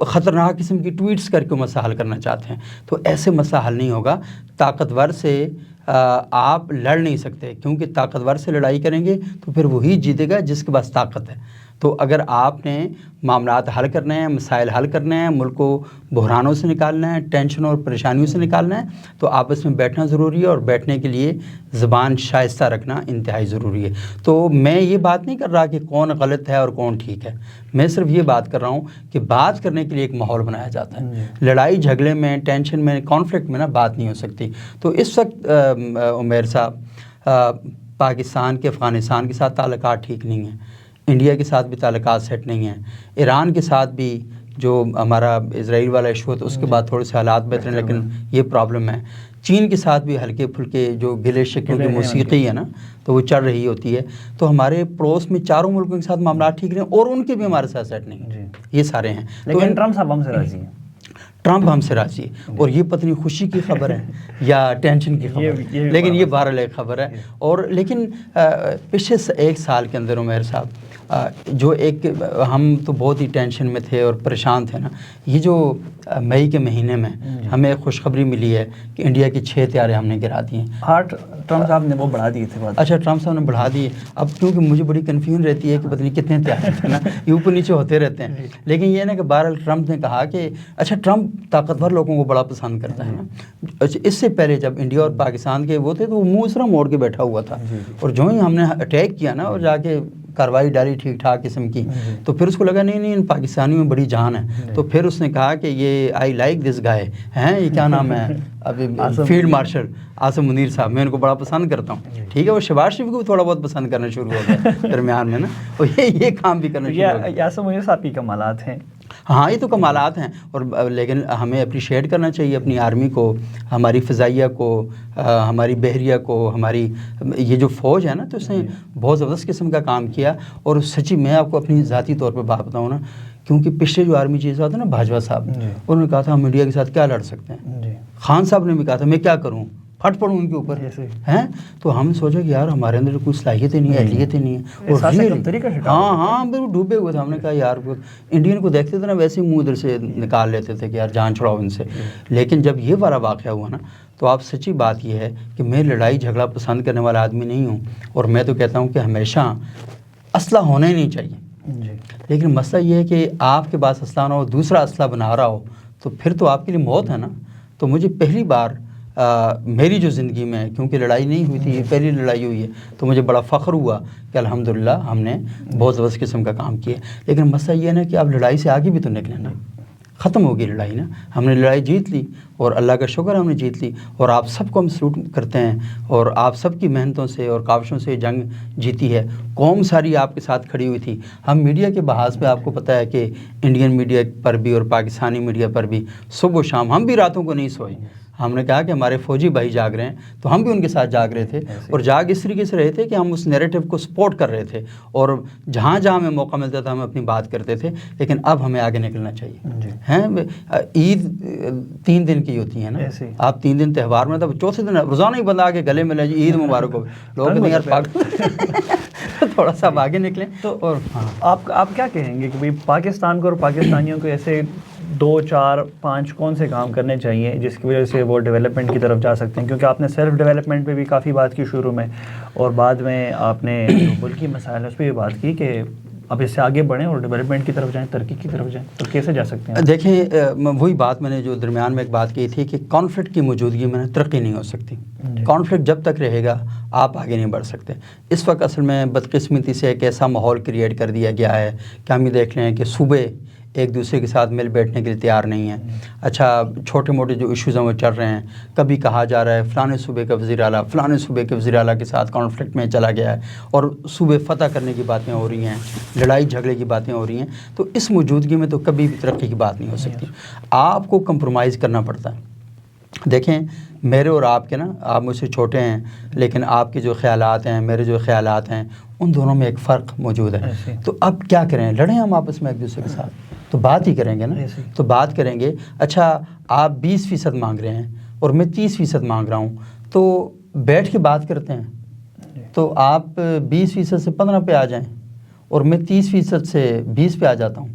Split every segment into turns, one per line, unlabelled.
خطرناک قسم کی ٹویٹس کر کے مسئلہ حل کرنا چاہتے ہیں، تو ایسے مسئلہ حل نہیں ہوگا۔ طاقتور سے آپ لڑ نہیں سکتے، کیونکہ طاقتور سے لڑائی کریں گے تو پھر وہی جیتے گا جس کے پاس طاقت ہے۔ تو اگر آپ نے معاملات حل کرنے ہیں، مسائل حل کرنے ہیں، ملک کو بحرانوں سے نکالنا ہے، ٹینشنوں اور پریشانیوں سے نکالنا ہے، تو آپس میں بیٹھنا ضروری ہے، اور بیٹھنے کے لیے زبان شائستہ رکھنا انتہائی ضروری ہے۔ تو میں یہ بات نہیں کر رہا کہ کون غلط ہے اور کون ٹھیک ہے، میں صرف یہ بات کر رہا ہوں کہ بات کرنے کے لیے ایک ماحول بنایا جاتا ہے۔ لڑائی جھگڑے میں، ٹینشن میں، کانفلکٹ میں نا بات نہیں ہو سکتی۔ تو اس وقت عمیر صاحب، پاکستان کے افغانستان کے ساتھ تعلقات ٹھیک نہیں ہیں، انڈیا کے ساتھ بھی تعلقات سیٹ نہیں ہیں، ایران کے ساتھ بھی جو ہمارا اسرائیل والا ایشو ہے تو اس کے بعد تھوڑے سے حالات بہتر ہیں، لیکن یہ پرابلم ہے۔ چین کے ساتھ بھی ہلکے پھلکے جو گلے شکوے کی موسیقی ہے نا، تو وہ چل رہی ہوتی ہے۔ تو ہمارے پڑوس میں چاروں ملکوں کے ساتھ معاملات ٹھیک رہے ہیں، اور ان کے بھی ہمارے ساتھ سیٹ نہیں ہیں، یہ سارے ہیں۔
لیکن ٹرمپ صاحب ہم سے راضی ہیں،
ٹرمپ ہم سے راضی ہے، اور یہ پتہ نہیں خوشی کی خبر ہے یا ٹینشن کی خبر ہے، لیکن یہ بہرحال ایک خبر ہے۔ اور لیکن پچھلے 1 سال کے اندر عمیر صاحب، جو ایک ہم تو بہت ہی ٹینشن میں تھے اور پریشان تھے نا، یہ جو مئی کے مہینے میں ہمیں خوشخبری ملی ہے کہ انڈیا کی 6 طیارے ہم نے گرا دیے ہیں۔
ٹرمپ صاحب نے وہ بڑھا دیے تھے بات۔
اچھا، ٹرمپ صاحب نے بڑھا دیے۔ اب کیونکہ مجھے بڑی کنفیوژن رہتی ہے کہ پتہ نہیں کتنے طیارے تھے نا، یہ اوپر نیچے ہوتے رہتے ہیں، لیکن یہ نا کہ بہرحال ٹرمپ نے کہا کہ اچھا، ٹرمپ طاقتور لوگوں کو بڑا پسند کرتا ہے نا۔ اچھا، اس سے پہلے جب انڈیا اور پاکستان کے وہ تھے تو وہ منہ اس طرح موڑ کے بیٹھا ہوا تھا، اور جو ہی ہم نے اٹیک کیا نا اور جا کے کاروائی ڈالی ٹھیک ٹھاک قسم کی، تو پھر اس کو لگا نہیں ان پاکستانیوں میں بڑی جان ہے، تو پھر اس نے کہا کہ یہ آئی لائک دس گائے ہیں، یہ کیا نام ہے ابھی، فیلڈ مارشل عاصم منیر صاحب، میں ان کو بڑا پسند کرتا ہوں۔ ٹھیک ہے، وہ شہباز شریف کو بھی تھوڑا بہت پسند کرنا شروع ہو گیا درمیان میں نا، اور یہ کام بھی کرنا شروع ہو گیا۔
عاصم منیر صاحب کی کمالات ہیں۔
ہاں، یہ تو کمالات ہیں، اور لیکن ہمیں اپریشیٹ کرنا چاہیے اپنی آرمی کو، ہماری فضائیہ کو، ہماری بحریہ کو، ہماری یہ جو فوج ہے نا، تو اس نے بہت زبردست قسم کا کام کیا۔ اور سچی میں آپ کو اپنی ذاتی طور پہ بات بتاؤں نا، کیونکہ پچھلے جو آرمی چیف صاحب تھے نا، بھاجوا صاحب، انہوں نے کہا تھا ہم انڈیا کے ساتھ کیا لڑ سکتے ہیں۔ خان صاحب نے بھی کہا تھا میں کیا کروں، پھٹ پڑوں ان کے اوپر ہیں۔ تو ہم سوچا کہ یار ہمارے اندر کوئی صلاحیتیں نہیں ہے، اہلیتیں نہیں ہیں، اور ہاں بالکل ڈوبے ہوئے تھے۔ ہم نے کہا یار انڈین کو دیکھتے تھے نا، ویسے ہی منہ ادھر سے نکال لیتے تھے کہ یار جان چھڑاؤ ان سے۔ لیکن جب یہ والا واقعہ ہوا نا، تو آپ سچی بات یہ ہے کہ میں لڑائی جھگڑا پسند کرنے والا آدمی نہیں ہوں، اور میں تو کہتا ہوں کہ ہمیشہ اسلحہ ہونا ہی نہیں چاہیے، لیکن مسئلہ یہ ہے کہ آپ کے پاس اسلحہ نہ ہو، دوسرا اسلحہ بنا رہا ہو، تو پھر تو آپ کے لیے موت ہے نا۔ تو مجھے پہلی بار میری جو زندگی میں، کیونکہ لڑائی نہیں ہوئی تھی، یہ پہلی لڑائی ہوئی ہے، تو مجھے بڑا فخر ہوا کہ الحمدللہ ہم نے بہت زبردست قسم کا کام کیا۔ لیکن مسئلہ یہ ہے نا کہ اب لڑائی سے آگے بھی تو نکلیں نا، ختم ہو گئی لڑائی نا، ہم نے لڑائی جیت لی، اور اللہ کا شکر ہم نے جیت لی، اور آپ سب کو ہم سلوٹ کرتے ہیں، اور آپ سب کی محنتوں سے اور کاوشوں سے جنگ جیتی ہے۔ قوم ساری آپ کے ساتھ کھڑی ہوئی تھی۔ ہم میڈیا کے بحاظ پہ آپ کو پتہ ہے کہ انڈین میڈیا پر بھی اور پاکستانی میڈیا پر بھی صبح و شام ہم بھی راتوں کو نہیں سوئے۔ ہم نے کہا کہ ہمارے فوجی بھائی جاگ رہے ہیں تو ہم بھی ان کے ساتھ جاگ رہے تھے، اور جاگ اس طریقے سے رہے تھے کہ ہم اس نیریٹو کو سپورٹ کر رہے تھے، اور جہاں جہاں ہمیں موقع ملتا تھا ہم اپنی بات کرتے تھے۔ لیکن اب ہمیں آگے نکلنا چاہیے ہیں۔ عید 3 دن کی ہوتی ہے نا، آپ 3 دن تہوار میں، تب چوتھے دن روزانہ ہی بندہ آگے گلے ملے جی عید مبارک ہو، لوگ کہتے ہیں یار پاک تھوڑا سا آگے نکلیں۔
تو آپ کیا کہیں گے کہ بھائی پاکستان کو اور پاکستانیوں کو ایسے 2 4 5 کون سے کام کرنے چاہیے جس کی وجہ سے وہ ڈیولپمنٹ کی طرف جا سکتے ہیں؟ کیونکہ آپ نے سیلف ڈیولپمنٹ پہ بھی کافی بات کی شروع میں، اور بعد میں آپ نے جو ملکی مسائل اس پہ بھی بات کی کہ اب اس سے آگے بڑھیں اور ڈیولپمنٹ کی طرف جائیں، ترقی کی طرف جائیں، تو کیسے جا سکتے ہیں؟
دیکھیں، وہی بات میں نے جو درمیان میں ایک بات کی تھی کہ کانفلکٹ کی موجودگی میں ترقی نہیں ہو سکتی۔ کانفلکٹ جب تک رہے گا آپ آگے نہیں بڑھ سکتے۔ اس وقت اصل میں بدقسمتی سے ایک ایسا ماحول کریٹ کر دیا گیا ہے کہ ہم یہ دیکھ لیں کہ صوبے ایک دوسرے کے ساتھ مل بیٹھنے کے لیے تیار نہیں ہیں۔ اچھا، چھوٹے موٹے جو ایشوز ہیں وہ چل رہے ہیں، کبھی کہا جا رہا ہے فلانے صوبے کا وزیر اعلیٰ فلانے صوبے کے وزیر اعلیٰ کے ساتھ کانفلکٹ میں چلا گیا ہے، اور صوبے فتح کرنے کی باتیں ہو رہی ہیں، لڑائی جھگڑے کی باتیں ہو رہی ہیں۔ تو اس موجودگی میں تو کبھی بھی ترقی کی بات نہیں ہو سکتی، آپ کو کمپرومائز کرنا پڑتا ہے۔ دیکھیں، میرے اور آپ کے نا، آپ مجھ سے چھوٹے ہیں، لیکن آپ کے جو خیالات ہیں، میرے جو خیالات ہیں، ان دونوں میں ایک فرق موجود ہے۔ تو اب کیا کریں؟ لڑیں ہم آپس میں ایک دوسرے کے ساتھ؟ تو بات ہی کریں گے نا، تو بات کریں گے۔ اچھا، آپ 20% مانگ رہے ہیں اور میں 30% مانگ رہا ہوں، تو بیٹھ کے بات کرتے ہیں۔ تو آپ 20% سے 15 پہ آ جائیں، اور میں 30% سے 20 پہ آ جاتا ہوں،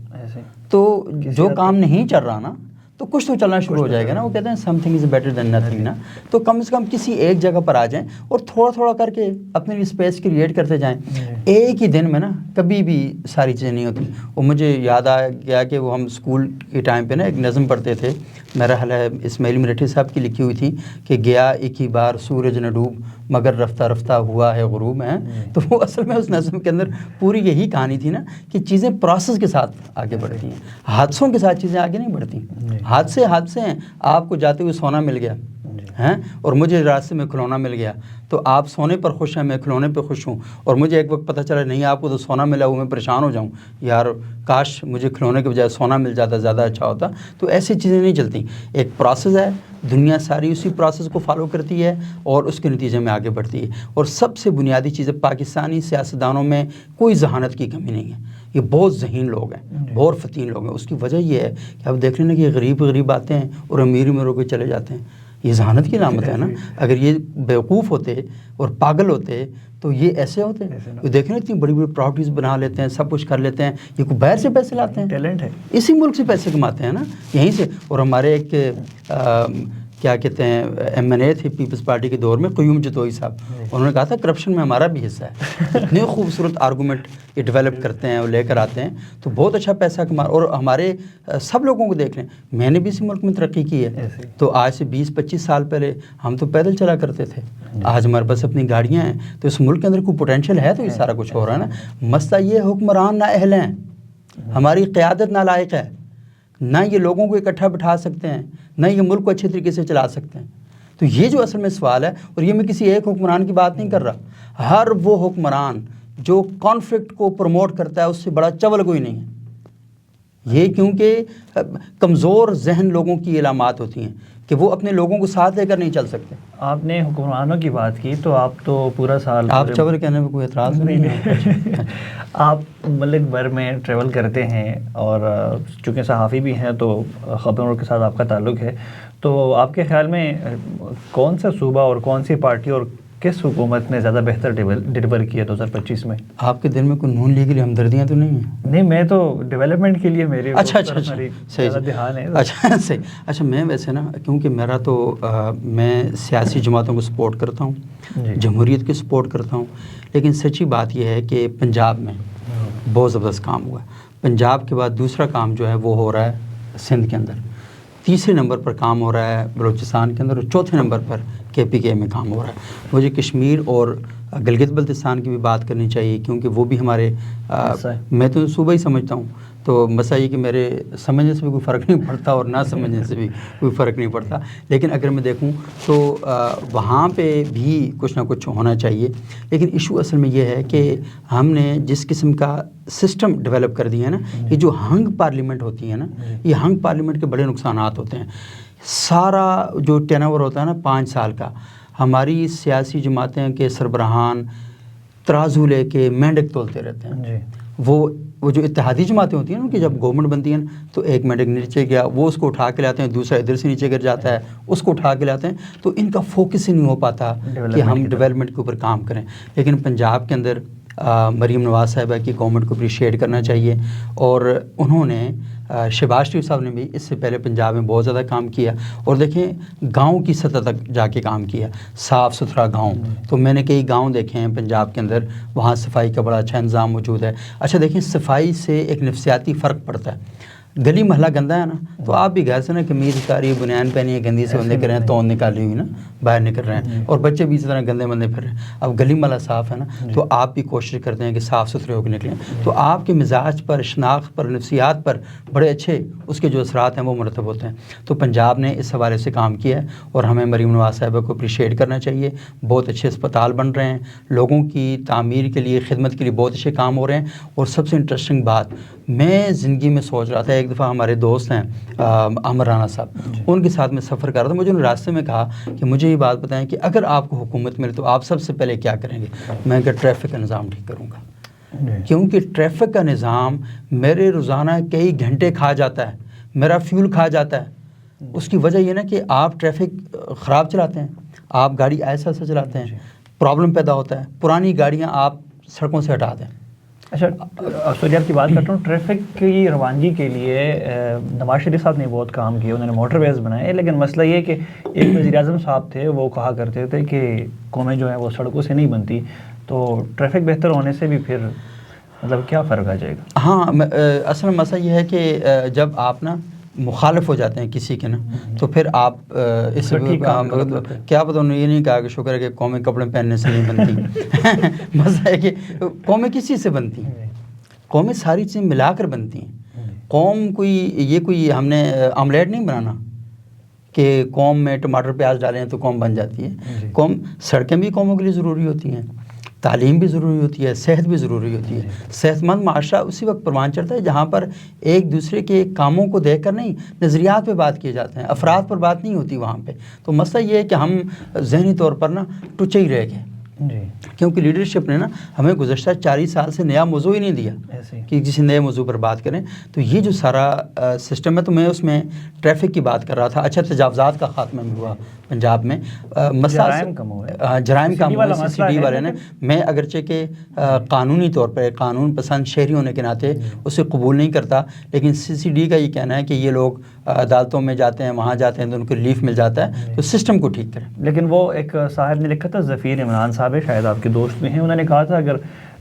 تو جو کام نہیں چل رہا نا تو کچھ تو چلنا شروع ہو جائے گا نا. وہ کہتے ہیں some thing is better than nothing نا. تو کم از کم کسی ایک جگہ پر آ جائیں اور تھوڑا تھوڑا کر کے اپنے لیے اسپیس کریٹ کرتے جائیں. ایک ہی دن میں نا کبھی بھی ساری چیزیں نہیں ہوتی. وہ مجھے یاد آ گیا کہ وہ ہم اسکول کے ٹائم پہ نا ایک نظم پڑھتے تھے, میرا خیال ہے اسماعیل مرٹھی صاحب کی لکھی ہوئی تھی کہ گیا ایک ہی بار سورج نہ ڈوب مگر رفتہ رفتہ ہوا ہے غروب ہے. تو وہ اصل میں اس نظم کے اندر پوری یہی کہانی تھی نا کہ چیزیں پروسیس کے ساتھ آگے بڑھتی ہیں, حادثوں کے ساتھ چیزیں آگے نہیں بڑھتی. حادثے ہیں. آپ کو جاتے ہوئے سونا مل گیا ہیں اور مجھے راستے میں کھلونا مل گیا, تو آپ سونے پر خوش ہیں, میں کھلونے پہ خوش ہوں. اور مجھے ایک وقت پتہ چلا نہیں آپ کو تو سونا ملا ہوا, میں پریشان ہو جاؤں, یار کاش مجھے کھلونے کے بجائے سونا مل جاتا, زیادہ اچھا ہوتا. تو ایسی چیزیں نہیں چلتی. ایک پروسیس ہے, دنیا ساری اسی پروسیس کو فالو کرتی ہے اور اس کے نتیجے میں آگے بڑھتی ہے. اور سب سے بنیادی چیز ہے, پاکستانی سیاستدانوں میں کوئی ذہانت کی کمی نہیں ہے. یہ بہت ذہین لوگ ہیں, بہت فتین لوگ ہیں. اس کی وجہ یہ ہے کہ آپ دیکھ رہے ہیں کہ غریب آتے ہیں اور امیر ہو کے چلے جاتے ہیں. یہ ذہانت کی علامت ہے نا. اگر یہ بیوقوف ہوتے اور پاگل ہوتے تو یہ ایسے ہوتے. یہ دیکھ رہے ہیں اتنی بڑی پراپرٹیز بنا لیتے ہیں, سب کچھ کر لیتے ہیں. یہ کوئی باہر سے پیسے لاتے ہیں,
ٹیلنٹ ہے,
اسی ملک سے پیسے کماتے ہیں نا, یہیں سے. اور ہمارے ایک کیا کہتے ہیں ایم این اے تھے پیپلز پارٹی کے دور میں, قیوم جتوئی صاحب, انہوں نے کہا تھا کرپشن میں ہمارا بھی حصہ ہے. اتنے خوبصورت آرگومنٹ یہ ڈیولپ کرتے ہیں اور لے کر آتے ہیں, تو بہت اچھا پیسہ کما. اور ہمارے سب لوگوں کو دیکھ لیں, میں نے بھی اسی ملک میں ترقی کی ہے. تو آج سے 20-25 سال پہلے ہم تو پیدل چلا کرتے تھے, آج ہمارے پاس اپنی گاڑیاں ہیں. تو اس ملک کے اندر کوئی پوٹینشیل ہے تو یہ سارا کچھ ہو رہا ہے نا. مسئلہ یہ حکمران نااہل ہیں, ہماری قیادت نالائق ہے, نہ یہ لوگوں کو اکٹھا بٹھا سکتے ہیں, نہ یہ ملک کو اچھے طریقے سے چلا سکتے ہیں. تو یہ جو اصل میں سوال ہے, اور یہ میں کسی ایک حکمران کی بات نہیں کر رہا, ہر وہ حکمران جو کانفلکٹ کو پروموٹ کرتا ہے اس سے بڑا چول کوئی نہیں ہے. یہ کیونکہ کمزور ذہن لوگوں کی علامات ہوتی ہیں کہ وہ اپنے لوگوں کو ساتھ لے کر نہیں چل سکتے.
آپ نے حکمرانوں کی بات کی تو آپ تو پورا سال,
آپ چول کہنے میں کوئی اعتراض نہیں ہے.
آپ ملک بھر میں ٹریول کرتے ہیں اور چونکہ صحافی بھی ہیں تو خبروں کے ساتھ آپ کا تعلق ہے, تو آپ کے خیال میں کون سا صوبہ اور کون سی پارٹی اور کس حکومت نے زیادہ بہتر ڈیلیور کیا 2025 میں؟
آپ کے دل میں کوئی نون لیگ کے لیے ہمدردیاں تو نہیں ہیں؟
نہیں, میں تو ڈیولپمنٹ کے لیے میرے
اچھا
زیادہ دھیان ہے.
صحیح. اچھا میں ویسے نا, کیونکہ میرا تو میں سیاسی جماعتوں کو سپورٹ کرتا ہوں, جمہوریت کی سپورٹ کرتا ہوں, لیکن سچی بات یہ ہے کہ پنجاب میں بہت زبردست کام ہوا ہے. پنجاب کے بعد دوسرا کام جو ہے وہ ہو رہا ہے سندھ کے اندر, تیسرے نمبر پر کام ہو رہا ہے بلوچستان کے اندر, اور چوتھے نمبر پر KPK میں کام ہو رہا ہے. مجھے کشمیر اور گلگت بلتستان کی بھی بات کرنی چاہیے, کیونکہ وہ بھی ہمارے میں تو صوبہ ہی سمجھتا ہوں. تو مسئلہ یہ کہ میرے سمجھنے سے بھی کوئی فرق نہیں پڑتا اور نہ سمجھنے سے بھی کوئی فرق نہیں پڑتا, لیکن اگر میں دیکھوں تو وہاں پہ بھی کچھ نہ کچھ ہونا چاہیے. لیکن ایشو اصل میں یہ ہے کہ ہم نے جس قسم کا سسٹم ڈیولپ کر دیا ہے نا, یہ جو ہنگ پارلیمنٹ ہوتی ہے نا, یہ ہنگ پارلیمنٹ کے بڑے نقصانات ہوتے ہیں. سارا جو ٹین اوور ہوتا ہے نا 5 سال کا, ہماری سیاسی جماعتیں کے سربراہان ترازو لے کے مینڈک تولتے رہتے ہیں. وہ جو اتحادی جماعتیں ہوتی ہیں نا, کہ جب گورنمنٹ بنتی ہیں تو ایک مینڈک نیچے گیا, وہ اس کو اٹھا کے لاتے ہیں, دوسرا ادھر سے نیچے گر جاتا ہے, اس کو اٹھا کے لاتے ہیں. تو ان کا فوکس ہی نہیں ہو پاتا کہ ہم ڈیولپمنٹ کے اوپر کام کریں. لیکن پنجاب کے اندر مریم نواز صاحبہ کی گورنمنٹ کو اپریشیٹ کرنا چاہیے, اور انہوں نے شہباز شریف صاحب نے بھی اس سے پہلے پنجاب میں بہت زیادہ کام کیا. اور دیکھیں گاؤں کی سطح تک جا کے کام کیا, صاف ستھرا گاؤں. تو میں نے کئی گاؤں دیکھے ہیں پنجاب کے اندر, وہاں صفائی کا بڑا اچھا انتظام موجود ہے. اچھا دیکھیں, صفائی سے ایک نفسیاتی فرق پڑتا ہے. گلی محلہ گندا ہے نا, تو آپ بھی گھر سے نا قمیض اتاری, بنیان پہنی ہے, گندی سے بندے کر رہے ہیں, توند نکالی ہوئی نا باہر نکل رہے ہیں, اور بچے بھی اسی طرح گندے بندے پھر رہے ہیں. اب گلی محلہ صاف ہے نا, تو آپ بھی کوشش کرتے ہیں کہ صاف ستھرے ہو کے نکلیں. تو آپ کے مزاج پر, شناخت پر, نفسیات پر بڑے اچھے اس کے جو اثرات ہیں وہ مرتب ہوتے ہیں. تو پنجاب نے اس حوالے سے کام کیا ہے, اور ہمیں مریم نواز صاحبہ کو اپریشیٹ کرنا چاہیے. بہت اچھے اسپتال بن رہے ہیں, لوگوں کی تعمیر کے لیے, خدمت کے لیے بہت اچھے کام ہو رہے ہیں. اور سب سے انٹرسٹنگ بات, میں زندگی میں سوچ رہا تھا, ایک دفعہ ہمارے دوست ہیں عامر رانا صاحب, ان کے ساتھ میں سفر کر رہا تھا. مجھے انہوں نے راستے میں کہا کہ مجھے یہ بات بتائیں کہ اگر آپ کو حکومت ملے تو آپ سب سے پہلے کیا کریں گے؟ میں کہ ٹریفک کا نظام ٹھیک کروں گا, کیونکہ ٹریفک کا نظام میرے روزانہ کئی گھنٹے کھا جاتا ہے, میرا فیول کھا جاتا ہے. اس کی وجہ یہ نا کہ آپ ٹریفک خراب چلاتے ہیں, آپ گاڑی ایسا ایسا چلاتے ہیں, پرابلم پیدا ہوتا ہے. پرانی گاڑیاں آپ سڑکوں سے ہٹا دیں,
اچھا سوری آپ کی بات کرتا ہوں، ٹریفک کی روانگی کے لیے نواز شریف صاحب نے بہت کام کیا، انہوں نے موٹر ویز بنائے، لیکن مسئلہ یہ کہ ایک وزیر اعظم صاحب تھے وہ کہا کرتے تھے کہ قومیں جو ہیں وہ سڑکوں سے نہیں بنتی، تو ٹریفک بہتر ہونے سے بھی پھر مطلب کیا فرق آ جائے گا؟
ہاں اصل مسئلہ یہ ہے کہ جب آپ نا مخالف ہو جاتے ہیں کسی کے نا تو پھر آپ اس کیا پتہ، انہوں نے یہ نہیں کہا کہ شکر ہے کہ قومیں کپڑے پہننے سے نہیں بنتی مسئلہ ہے کہ قومیں کسی سے بنتی ہیں، قومیں ساری چیزیں ملا کر بنتی ہیں. قوم کوئی ہم نے آملیٹ نہیں بنانا کہ قوم میں ٹماٹر پیاز ڈالیں تو قوم بن جاتی ہے. قوم سڑکیں بھی قوموں کے لیے ضروری ہوتی ہیں، تعلیم بھی ضروری ہوتی ہے، صحت بھی ضروری ہوتی ہے. صحت مند معاشرہ اسی وقت پروان چڑھتا ہے جہاں پر ایک دوسرے کے کاموں کو دیکھ کر نہیں، نظریات پہ بات کیے جاتے ہیں، افراد پر بات نہیں ہوتی وہاں پہ. تو مسئلہ یہ ہے کہ ہم ذہنی طور پر نا ٹچے ہی رہ گئے، کیونکہ لیڈرشپ نے نا ہمیں گزشتہ 40 سال سے نیا موضوع ہی نہیں دیا کہ کسی نئے موضوع پر بات کریں. تو یہ جو سارا سسٹم ہے، تو میں اس میں ٹریفک کی بات کر رہا تھا. اچھا تجاوزات کا خاتمہ بھی ہوا پنجاب میں،
جرائم کم ہوئے،
جرائم کم ہوئے سی سی ڈی والے نے. میں اگرچہ کہ قانونی طور پر قانون پسند شہری ہونے کے ناطے اسے قبول نہیں کرتا، لیکن سی سی ڈی کا یہ کہنا ہے کہ یہ لوگ عدالتوں میں جاتے ہیں، وہاں جاتے ہیں تو ان کو ریلیف مل جاتا ہے، تو سسٹم کو ٹھیک کریں.
لیکن وہ ایک صاحب نے لکھا تھا، ظفیر عمران صاحب شاید آپ کے دوست بھی ہیں، انہوں نے کہا تھا اگر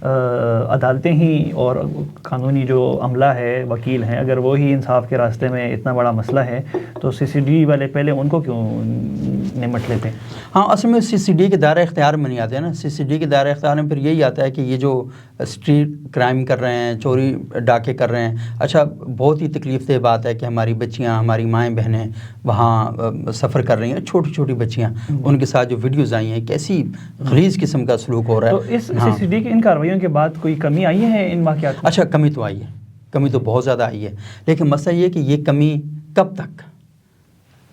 عدالتیں ہی اور قانونی جو عملہ ہے، وکیل ہیں، اگر وہی انصاف کے راستے میں اتنا بڑا مسئلہ ہے تو سی سی ڈی والے پہلے ان کو کیوں نمٹ لیتے ہیں؟
ہاں اصل میں سی سی ڈی کے دائرہ اختیار میں نہیں آتے ہیں نا. سی سی ڈی کے دائرہ اختیار میں پھر یہی آتا ہے کہ یہ جو اسٹریٹ کرائم کر رہے ہیں، چوری ڈاکے کر رہے ہیں. اچھا بہت ہی تکلیف دہ بات ہے کہ ہماری بچیاں، ہماری مائیں بہنیں وہاں سفر کر رہی ہیں، چھوٹی چھوٹی بچیاں، ان کے ساتھ جو ویڈیوز آئی ہیں کیسی غلیظ قسم کا سلوک ہو رہا ہے.
تو اس سی سی ڈی کی ان کارروائیوں کے بعد کوئی کمی آئی ہے ان واقعات میں؟
اچھا کمی تو آئی ہے، کمی تو بہت زیادہ آئی ہے، لیکن مسئلہ یہ کہ یہ کمی کب تک؟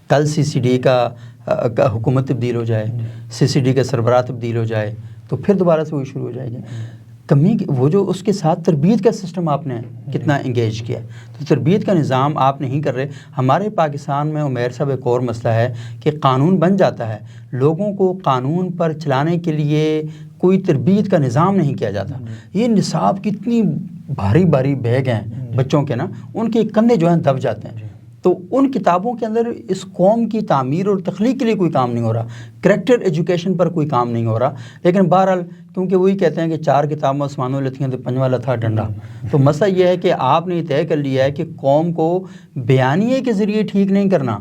کل سی سی ڈی کا حکومت تبدیل ہو جائے، سی سی ڈی کا سربراہ تبدیل ہو جائے تو پھر دوبارہ سے وہی شروع ہو جائے گی. کمی وہ جو اس کے ساتھ تربیت کا سسٹم آپ نے کتنا انگیج کیا، تو تربیت کا نظام آپ نہیں کر رہے. ہمارے پاکستان میں عمیر صاحب ایک اور مسئلہ ہے کہ قانون بن جاتا ہے، لوگوں کو قانون پر چلانے کے لیے کوئی تربیت کا نظام نہیں کیا جاتا. یہ نصاب کتنی بھاری بھاری بیگ ہیں بچوں کے نا، ان کے کندھے جو ہیں دب جاتے ہیں. تو ان کتابوں کے اندر اس قوم کی تعمیر اور تخلیق کے لیے کوئی کام نہیں ہو رہا، کریکٹر ایجوکیشن پر کوئی کام نہیں ہو رہا. لیکن بہرحال کیونکہ وہی کہتے ہیں کہ 4 کتابوں آسمانوں لتھیاں تو پنجواں لتھا ڈنڈا. تو مسئلہ یہ ہے کہ آپ نے یہ طے کر لیا ہے کہ قوم کو بیانیے کے ذریعے ٹھیک نہیں کرنا،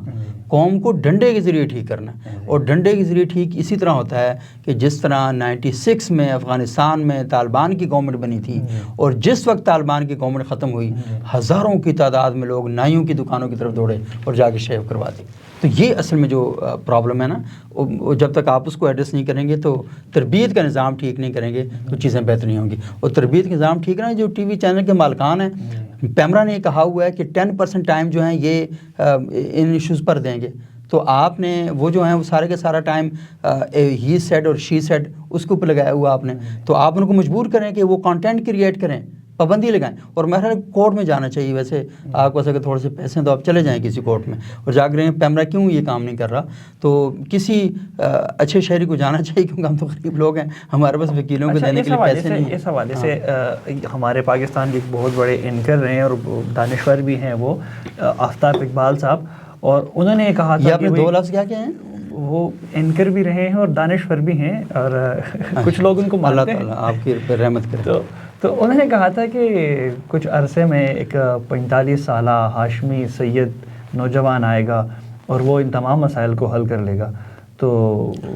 قوم کو ڈنڈے کے ذریعے ٹھیک کرنا. اور ڈنڈے کے ذریعے ٹھیک اسی طرح ہوتا ہے کہ جس طرح 96 میں افغانستان میں طالبان کی گورنمنٹ بنی تھی، اور جس وقت طالبان کی گورنمنٹ ختم ہوئی ہزاروں کی تعداد میں لوگ نائیوں کی دکانوں کی طرف دوڑے اور جا کے شیو کروا دی. تو یہ اصل میں جو پرابلم ہے نا، جب تک آپ اس کو ایڈریس نہیں کریں گے تو تربیت کا نظام ٹھیک نہیں کریں گے تو چیزیں بہتر نہیں ہوں گی. اور تربیت کا نظام ٹھیک ہے، جو ٹی وی چینل کے مالکان ہیں، پیمرا نے یہ کہا ہوا ہے کہ 10% ٹائم جو ہیں یہ ان ایشوز پر دیں گے. تو آپ نے وہ جو ہیں وہ سارے کا سارا ٹائم ہی سیڈ اور شی سیڈ اس کے اوپر لگایا ہوا آپ نے. تو آپ ان کو مجبور کریں کہ وہ کانٹینٹ کریٹ کریں، پابندی لگائیں. اور میرا کورٹ میں جانا چاہیے. ویسے آپ کو اگر تھوڑے سے پیسے ہیں تو آپ چلے جائیں کسی کورٹ میں اور جا کر پیمرا کیوں یہ کام نہیں کر رہا. تو کسی اچھے شہری کو جانا چاہیے، کیونکہ ہم تو غریب لوگ ہیں، ہمارے پاس وکیلوں کو دینے کے لیے پیسے نہیں ہیں.
اس حوالے سے ہمارے پاکستان کے ایک بہت بڑے اینکر رہے ہیں اور دانشور بھی ہیں، وہ آفتاب اقبال صاحب، اور انہوں نے کہا تھا،
یہ آپ نے 2 لفظ کیا ہیں،
وہ اینکر بھی رہے ہیں اور دانشور بھی ہیں، اور کچھ لوگ ان کو مانتے ہیں.
اللہ تعالیٰ آپ کی رحمت کرے.
تو انہوں نے کہا تھا کہ کچھ عرصے میں ایک 45 سالہ ہاشمی سید نوجوان آئے گا اور وہ ان تمام مسائل کو حل کر لے گا. تو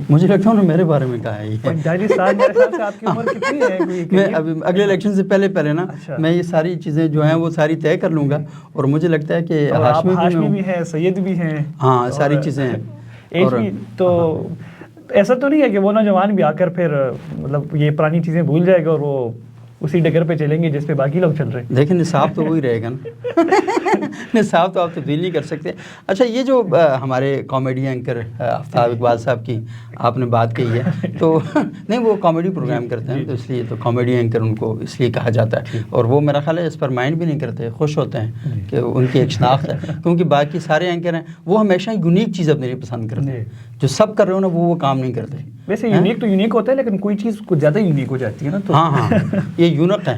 مجھے لگتا ہے انہوں نے میرے بارے میں کہا ہے.
45 سال میرے خیال سے آپ کی عمر کتنی ہے؟
میں ابھی اگلے الیکشن سے پہلے نا میں یہ ساری چیزیں جو ہیں وہ ساری طے کر لوں گا. اور مجھے لگتا ہے کہ
ہاشمی بھی ہیں، سید بھی ہیں،
ہاں ساری چیزیں ہیں.
تو ایسا تو نہیں ہے کہ وہ نوجوان بھی آ کر پھر مطلب یہ پرانی چیزیں بھول جائے گا اور وہ اسی ڈگر پہ چلیں گے جس پہ باقی لوگ چل رہے ہیں؟
لیکن نصاب تو وہی رہے گا نا. نصاب تو آپ تبدیل نہیں کر سکتے. اچھا یہ جو ہمارے کامیڈی اینکر آفتاب اقبال صاحب کی آپ نے بات کہی ہے، تو نہیں وہ کامیڈی پروگرام کرتے ہیں تو اس لیے تو کامیڈی اینکر ان کو اس لیے کہا جاتا ہے. اور وہ میرا خیال ہے اس پر مائنڈ بھی نہیں کرتے، خوش ہوتے ہیں کہ ان کی ایک شناخت ہے. کیونکہ باقی سارے اینکر ہیں وہ ہمیشہ یونیک چیز اپنے لیے پسند کرتے ہیں. جو سب کر رہے ہو نا وہ کام نہیں کرتے.
ویسے یونیک تو یونیک ہوتا ہے لیکن کوئی چیز کچھ زیادہ یونیک ہو جاتی ہے نا تو
ہاں یہ یونک ہے.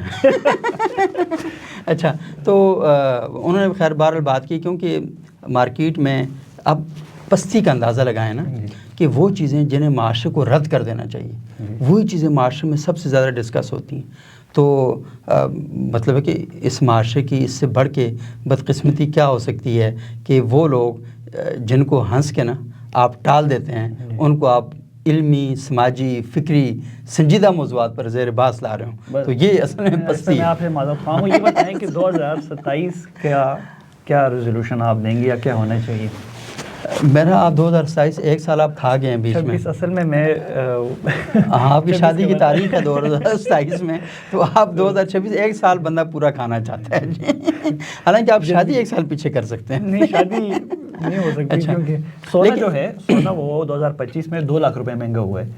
اچھا تو انہوں نے خیر بہرحال بات کی کیونکہ مارکیٹ میں اب پستی کا اندازہ لگائیں نا کہ وہ چیزیں جنہیں معاشرے کو رد کر دینا چاہیے وہی چیزیں معاشرے میں سب سے زیادہ ڈسکس ہوتی ہیں. تو مطلب ہے کہ اس معاشرے کی اس سے بڑھ کے بدقسمتی کیا ہو سکتی ہے کہ وہ لوگ جن کو ہنس کے نا آپ ٹال دیتے ہیں ان کو آپ علمی سماجی فکری سنجیدہ موضوعات پر زیر بحث لا رہے ہوں. تو یہ اصل میں پستی ہے.
میں آپ سے معذرت خواہ ہوں, یہ بتائیں کہ 2027 کیا ریزولوشن آپ دیں گے یا کیا ہونا چاہیے؟
میرا آپ 2027 ایک سال آپ کھا گئے ہیں بیچ میں.
اصل میں
آپ کی شادی کی تاریخ ہے 2027 میں, تو آپ 2026 ایک سال بندہ پورا کھانا چاہتا ہے. حالانکہ آپ شادی ایک سال پیچھے کر سکتے ہیں.
نہیں شادی نہیں ہو سکتی کیونکہ سونا جو ہے سونا وہ 2025 میں 2 لاکھ روپے مہنگا ہوا ہے,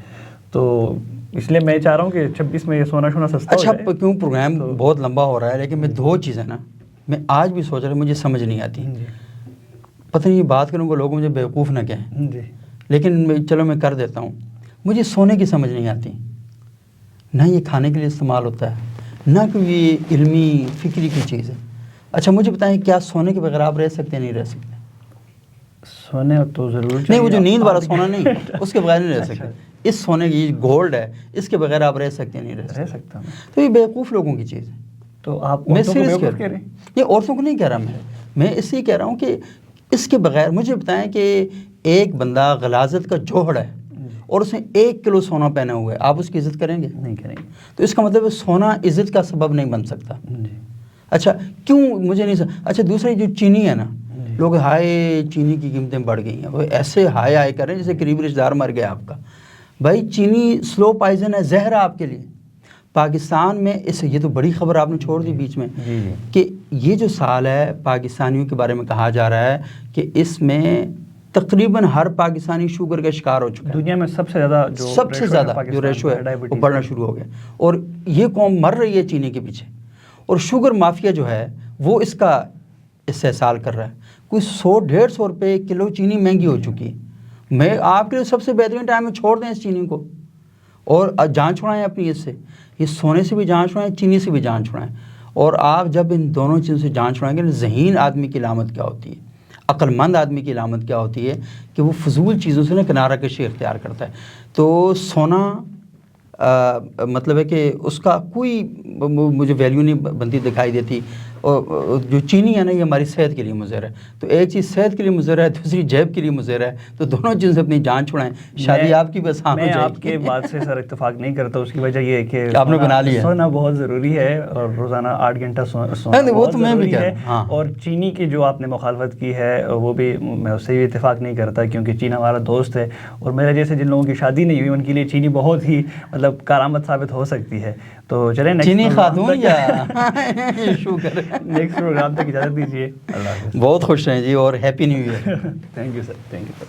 تو اس لیے میں چاہ رہا ہوں کہ 26 میں یہ سونا سستا ہو جائے.
اچھا کیوں پروگرام بہت لمبا ہو رہا ہے لیکن میں 2 چیزیں نا میں آج بھی سوچ رہا ہوں, مجھے سمجھ نہیں آتی. پتہ نہیں بات کروں گا لوگ مجھے بیوقوف نہ کہیں لیکن چلو میں کر دیتا ہوں. مجھے سونے کی سمجھ نہیں آتی, نہ یہ کھانے کے لیے استعمال ہوتا ہے نہ کوئی یہ علمی فکری کی چیز ہے. اچھا مجھے بتائیں کیا سونے کے بغیر آپ رہ سکتے ہیں نہیں رہ سکتے؟
سونے تو ضرور
نہیں, وہ جو نیند والا سونا نہیں اس کے بغیر نہیں رہ سکتے. اس سونے کی گولڈ ہے اس کے بغیر آپ رہ سکتے ہیں نہیں رہ سکتا. تو یہ بیوقوف لوگوں کی چیز ہے.
تو آپ
میں سیریس کہہ رہا ہوں, یہ عورتوں کو نہیں کہہ رہا میں اس لیے کہہ رہا ہوں کہ اس کے بغیر مجھے بتائیں کہ ایک بندہ غلاظت کا جوہر ہے اور اس نے 1 کلو سونا پہنا ہوا ہے, آپ اس کی عزت کریں گے؟
نہیں کریں گے.
تو اس کا مطلب ہے سونا عزت کا سبب نہیں بن سکتا. اچھا کیوں مجھے نہیں اچھا دوسری جو چینی ہے نا, لوگ ہائے چینی کی قیمتیں بڑھ گئی ہیں, وہ ایسے ہائے کریں جیسے قریبی رشتہ دار مر گیا آپ کا. بھائی چینی سلو پائزن ہے, زہر ہے آپ کے لیے. پاکستان میں یہ تو بڑی خبر آپ نے چھوڑ دی بیچ میں کہ یہ جو سال ہے پاکستانیوں کے بارے میں کہا جا رہا ہے کہ اس میں تقریباً ہر پاکستانی شوگر کا شکار ہو چکا ہے.
دنیا میں سب سے زیادہ جو
ریشو ہے وہ بڑھنا شروع ہو گیا اور یہ قوم مر رہی ہے چینی کے پیچھے. اور شوگر مافیا جو ہے وہ اس کا استحصال کر رہا ہے. کوئی 100-150 روپے کلو چینی مہنگی ہو چکی ہے. میں آپ کے لیے سب سے بہترین ٹائم ہے چھوڑ دیں اس چینی کو اور جان چھڑائیں اپنی اس سے. یہ سونے سے بھی جان چھڑائیں, چینی سے بھی جان چھڑائیں. اور آپ جب ان دونوں چیزوں سے جان چھڑائیں گے, ذہین آدمی کی علامت کیا ہوتی ہے, عقل مند آدمی کی علامت کیا ہوتی ہے کہ وہ فضول چیزوں سے نا کنارہ کشی اختیار کرتا ہے. تو سونا مطلب ہے کہ اس کا کوئی مجھے ویلیو نہیں بنتی دکھائی دیتی. اور جو چینی ہے نا یہ ہماری صحت کے لیے مضر ہے. تو ایک چیز صحت کے لیے مضر ہے, دوسری جیب کے لیے مضر ہے. تو دونوں چیزوں سے اپنی جان چھڑائیں. شادی آپ کی بس ہاں ہو جائے گی.
میں آپ کے بات سے سر اتفاق نہیں کرتا. اس کی وجہ یہ ہے کہ
آپ نے بنا لیا
سونا بہت ضروری ہے اور روزانہ 8 گھنٹہ سونا
وہ تو میں بھی
ہے.
ہاں.
اور چینی کی جو آپ نے مخالفت کی ہے وہ بھی میں اس سے بھی اتفاق نہیں کرتا کیونکہ چین ہمارا دوست ہے اور میرے جیسے جن لوگوں کی شادی نہیں ہوئی ان کے لیے چینی بہت ہی مطلب کارآمد ثابت ہو سکتی ہے. تو چلیں
چینی خاتون یا شوگر
نیکسٹ پروگرام تک اجازت دیجیے. اللہ حافظ.
بہت خوش ہیں جی اور happy new year.
Thank you sir, thank you.